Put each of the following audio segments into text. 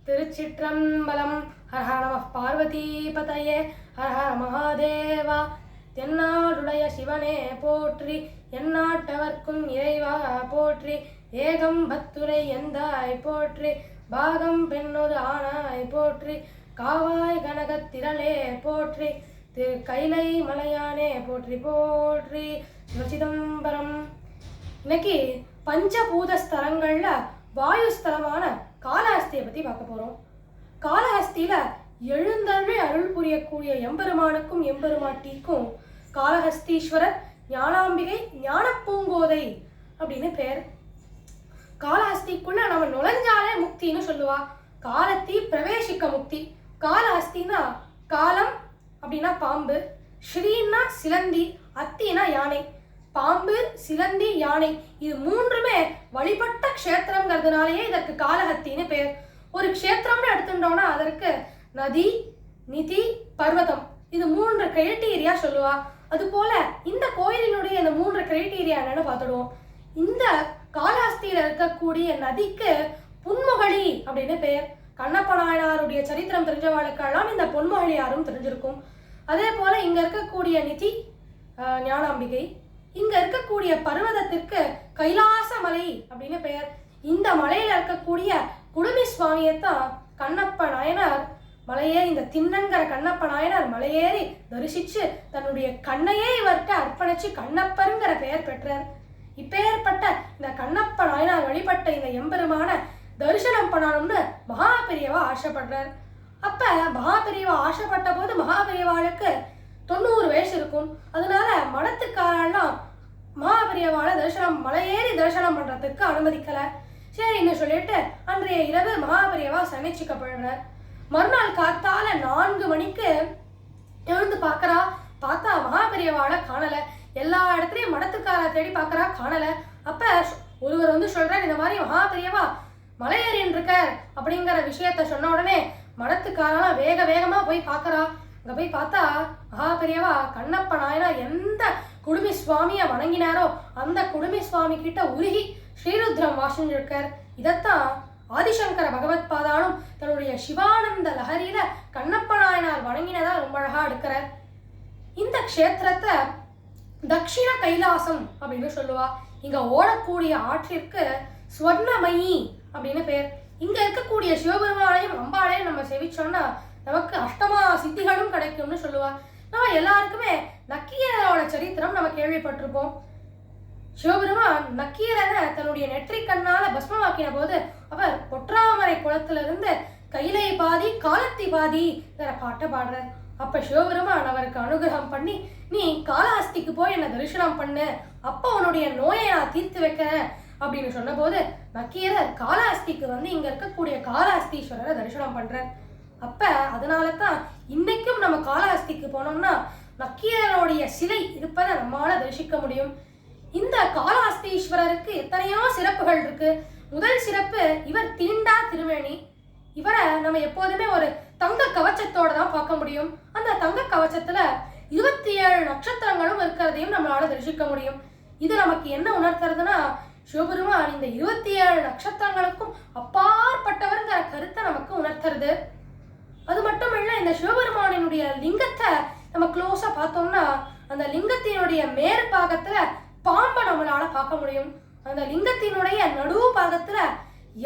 திருச்சிற்றம்பலம். ஹர ஹர நம பார்வதிபதயே. ஹர ஹர மகாதேவா. தென்னாடுடைய சிவனே போற்றி, எந்நாட்டவர்க்கும் இறைவா போற்றி. ஏகம் பத்துரை எந்தாய் போற்றி, பாகம் பெண்ணொரு ஆனாய் போற்றி. காவாய் கனகத்திரளே போற்றி, திரு கைலை மலையானே போற்றி போற்றி. சிதம்பரம். இன்னைக்கு பஞ்சபூத ஸ்தலங்கள்ல வாயுஸ்தலமான காளஹஸ்தியை பத்தி பார்க்க போறோம். காளஹஸ்தியில எழுந்தருளி அருள் புரியக்கூடிய எம்பெருமானுக்கும் எம்பெருமாட்டிக்கும் காளஹஸ்தீஸ்வரர், ஞானாம்பிகை, ஞானப்பூங்கோதை அப்படின்னு பேர். காளஹஸ்திக்குள்ள நம்ம நுழைஞ்சாலே முக்தின்னு சொல்லுவா. காலத்தி பிரவேசிக்க முக்தி. காளஹஸ்தினா காலம் அப்படின்னா பாம்பு, ஸ்ரீன்னா சிலந்தி, அத்தினா யானை. பாம்பு, சிலந்தி, யானை இது மூன்றுமே வழிபட்ட க்ஷேத்திரங்கிறதுனாலேயே இதற்கு காளஹஸ்தின்னு பேர். ஒரு க்ஷேத்திரம்னு எடுத்துட்டோம்னா அதற்கு நதி, நிதி, பர்வதம் இது மூன்று கிரைட்டீரியா சொல்லுவா. அது போல இந்த கோயிலினுடைய இந்த மூன்று கிரைட்டீரியா என்னன்னு பார்த்துடுவோம். இந்த காளஹஸ்தியில இருக்கக்கூடிய நதிக்கு பொன்முகழி அப்படின்னு பெயர். கண்ணப்ப நாயனாருடைய சரித்திரம் தெரிஞ்சவாளுக்கெல்லாம் இந்த பொன்முகழி யாரும் தெரிஞ்சிருக்கும். அதே போல இங்க இருக்கக்கூடிய நிதி ஞானாம்பிகை, இங்க இருக்கக்கூடிய பர்வதத்திற்கு கைலாச மலை அப்படின்னு பெயர். இந்த மலையில இருக்கக்கூடிய குடுமி சுவாமியைத்தான் கண்ணப்ப நாயனார் மலையேறி, இந்த திண்ணன்கிற கண்ணப்ப நாயனார் மலையேறி தரிசிச்சு தன்னுடைய கண்ணையே இவர்கிட்ட அர்ப்பணிச்சு கண்ணப்பருங்கிற பெயர் பெற்றார். இப்பேற்பட்ட இந்த கண்ணப்ப நாயனார் வழிபட்ட இந்த எம்பெருமான தரிசனம் பண்ணணும்னு மகாபெரியவா ஆசைப்படுறார். அப்ப மகாபெரியவா ஆசைப்பட்ட போது மகாபெரியவாளுக்கு 90 வயசு இருக்கும். அதனால மடத்துக்காரெல்லாம் மகாபெரியவாள மலையேறி தரிசனம் பண்றதுக்கு அனுமதிக்கல. சரின்னு சொல்லிட்டு அன்றைய இரவு மகாபெரியவா சமைச்சிக்கப்படுறார். மறுநாள் காத்தால 4 மணிக்கு எழுந்து பார்த்தா மகாபெரியவாளை காணல. எல்லா இடத்துலயும் மடத்துக்கார தேடி பார்க்கறா, காணல. அப்ப ஒருவர் சொல்றார், இந்த மாதிரி மகாபெரியவா மலையேறின் இருக்கார் அப்படிங்கிற விஷயத்த சொன்ன உடனே மடத்துக்காரெல்லாம் வேகமா போய் பார்க்கறா. அங்க போய் பார்த்தா மகாபெரியவா கண்ணப்ப நாயனா எந்த குடுமி சுவாமிய வணங்கினாரோ அந்த குடுமி சுவாமி கிட்ட உருகி ஸ்ரீருத்ரம் வாசிச்சிருக்கார். இதத்தான் ஆதிசங்கர பகவத் பாதாலும் தன்னுடைய சிவானந்த லஹரியில கண்ணப்ப நாயனார் வணங்கினதா ரொம்ப அழகா எடுக்கிறார். இந்த க்ஷேத்திரத்தை தக்ஷிண கைலாசம் அப்படின்னு சொல்லுவா. இங்க ஓடக்கூடிய ஆற்றிற்கு ஸ்வர்ணமயி அப்படின்னு பேர். இங்க இருக்கக்கூடிய சிவபெருமானையும் அம்பாளையும் நம்ம செவிச்சோம்னா நமக்கு அஷ்டமா சித்திகளும் கிடைக்கும்னு சொல்லுவா. நம்ம எல்லாருக்குமே நக்கீரரோட சரித்திரம் நம்ம கேள்விப்பட்டிருப்போம். சிவபெருமான் நக்கீரனை தன்னுடைய நெற்றி கண்ணால பஸ்மமாக்கின போது அவர் பொற்றாமரை குளத்திலிருந்து கைலை பாதி காலத்தி பாதி பாட்டை பாடுறார். அப்ப சிவபெருமான் அவருக்கு அனுகிரகம் பண்ணி, நீ காளஹஸ்திக்கு போய் என்ன தரிசனம் பண்ணு, அப்ப உன்னுடைய நோயை நான் தீர்த்து வைக்கிறேன் அப்படின்னு சொன்ன போது நக்கீரர் காளஹஸ்திக்கு இங்க இருக்கக்கூடிய காளஹஸ்தீஸ்வரரை தரிசனம் பண்றார். அப்ப அதனாலதான் இன்னைக்கும் நம்ம காளஹஸ்திக்கு போனோம்னா நக்கீரருடைய சிலை இருப்பதை நம்மளால தரிசிக்க முடியும். இந்த காளஹஸ்தீஸ்வரருக்கு எத்தனையோ சிறப்புகள் இருக்கு. முதல் சிறப்பு, இவர் தீண்டா திருவேணி. இவரை நம்ம எப்போதுமே ஒரு தங்க கவச்சத்தோட தான் பார்க்க முடியும். அந்த தங்க கவச்சத்துல 27 நட்சத்திரங்களும் இருக்கிறதையும் நம்மளால தரிசிக்க முடியும். இது நமக்கு என்ன உணர்த்துறதுன்னா, சிவபெருமான் இந்த 27 நட்சத்திரங்களுக்கும் அப்பாற்பட்டவர்ங்கிற கருத்தை நமக்கு உணர்த்துறது. அது மட்டும் இல்ல, இந்த சிவபெருமானினுடைய லிங்கத்தை நம்ம க்ளோஸா பார்த்தோம்னா அந்த லிங்கத்தினுடைய மேற்பாகத்துல பாம்பை நம்மளால பார்க்க முடியும். அந்த லிங்கத்தினுடைய நடு பாகத்துல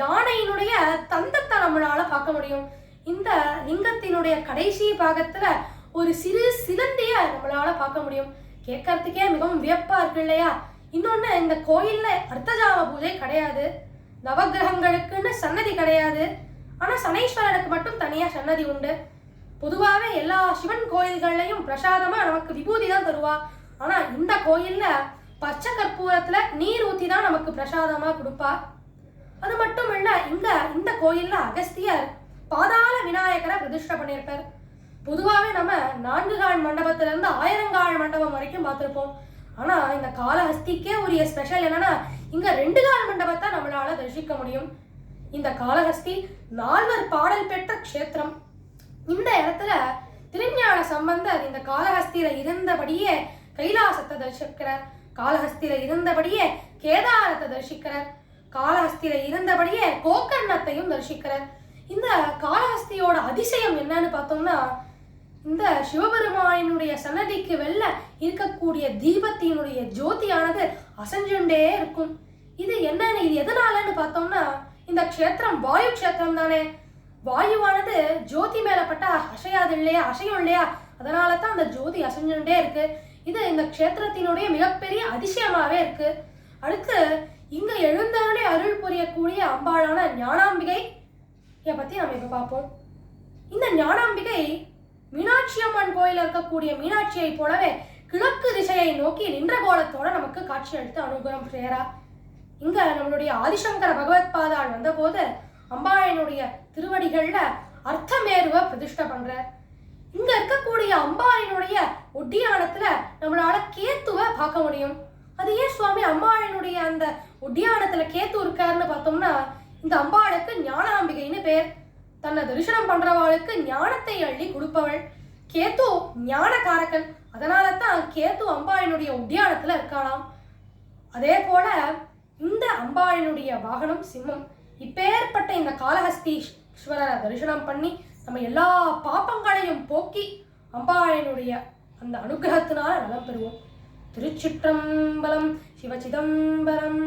யானையினுடைய தந்தத்தை நம்மளால பார்க்க முடியும். இந்த லிங்கத்தினுடைய கடைசி பாகத்துல ஒரு சிறு சிலந்திய நம்மளால பார்க்க முடியும். கேட்கறதுக்கே மிகவும் வியப்பா இருக்கு இல்லையா? இன்னொன்னு, இந்த கோயில்ல அர்த்தஜாம பூஜை கிடையாது, நவகிரகங்களுக்குன்னு சன்னதி கிடையாது. ஆனா சனீஸ்வரனுக்கு மட்டும் தனியா சன்னதி உண்டு. பொதுவாகவே எல்லா சிவன் கோயில்கள்லையும் பிரசாதமா நமக்கு விபூதி தான் தருவா. ஆனா இந்த கோயில்ல பச்சை கற்பூரத்துல நீர் ஊத்தி தான் நமக்கு பிரசாதமா கொடுப்பா. அது மட்டும் இல்ல, இந்த கோயில்ல அகஸ்தியர் பாதாள விநாயகரை பிரதிஷ்டை பண்ணியிருப்பார். பொதுவாகவே நம்ம 4 கால் மண்டபத்துல இருந்து 1000 கால் மண்டபம் வரைக்கும் பார்த்திருப்போம். ஆனா இந்த காளஹஸ்திக்கே உரிய ஸ்பெஷல் என்னன்னா, இங்க 2 கால் மண்டபத்தை நம்மளால தரிசிக்க முடியும். இந்த காளஹஸ்தி 4 பாடல் பெற்ற க்ஷேத்திரம். இந்த இடத்துல திருஞான சம்பந்தர் இந்த காளஹஸ்தியில இருந்தபடியே கைலாசத்தை தரிசிக்கிறார். காளஹஸ்தியில இருந்தபடியே கேதாரத்தை தரிசிக்கிறார். காளஹஸ்தியில இருந்தபடியே கோக்கர்ணத்தையும் தரிசிக்கிறார். இந்த காளஹஸ்தியோட அதிசயம் என்னன்னு பார்த்தோம்னா, இந்த சிவபெருமானினுடைய சன்னதிக்கு வெளில இருக்கக்கூடிய தீபத்தினுடைய ஜோதியானது அசைஞ்சுண்டே இருக்கும். இது என்னன்னு, இது எதனாலன்னு பார்த்தோம்னா, இந்த க்ஷேத்திரம் வாயு க்ஷேத்திரம் தானே. வாயுவானது ஜோதி மேல பட்டா அசையாது இல்லையா, அசையும் இல்லையா, அதனால தான் அந்த ஜோதி அசைஞ்சுட்டே இருக்கு. இது இந்த க்ஷேத்திரத்தினுடைய மிகப்பெரிய அதிசயமாவே இருக்கு. அடுத்து இங்க எழுந்தவனே அருள் புரியக்கூடிய அம்பாளான ஞானாம்பிகை பத்தி நம்ம இப்ப பார்ப்போம். இந்த ஞானாம்பிகை மீனாட்சி அம்மன் கோயில இருக்கக்கூடிய மீனாட்சியை போலவே கிழக்கு திசையை நோக்கி நின்ற கோலத்தோட நமக்கு காட்சி அளித்து அனுகிரகம் செய்யறா. இங்க நம்மளுடைய ஆதிசங்கர பகவத் பாதாள் வந்தபோது அம்பாளினுடைய திருவடிகள்ல அர்த்தமேருவ பிரதிஷ்டை பண்ற. இங்க இருக்கக்கூடிய அம்பாளினுடைய ஒட்டியானத்துல நம்மளால கேத்துவை பார்க்க முடியும். அது ஏன் சுவாமி அம்பாளினுடைய அந்த ஒட்டியானத்துல கேத்து இருக்காருன்னு பார்த்தோம்னா, இந்த அம்பாளுக்கு ஞானாம்பிகைன்னு பேர். தன்னை தரிசனம் பண்றவாளுக்கு ஞானத்தை அள்ளி கொடுப்பவள். கேத்து ஞானகாரகன், அதனால தான் கேத்து அம்பாளினுடைய உத்தியானத்துல இருக்கலாம். அதே போல இந்த அம்பாளினுடைய வாகனம் சிம்மம். இப்பேற்பட்ட இந்த காளஹஸ்தீஸ்வரரை தரிசனம் பண்ணி நம்ம எல்லா பாப்பங்களையும் போக்கி அம்பாளினுடைய அந்த அனுகிரகத்தினால நலம் பெறுவோம். திருச்சிற்றம்பலம். சிவசிதம்பரம்.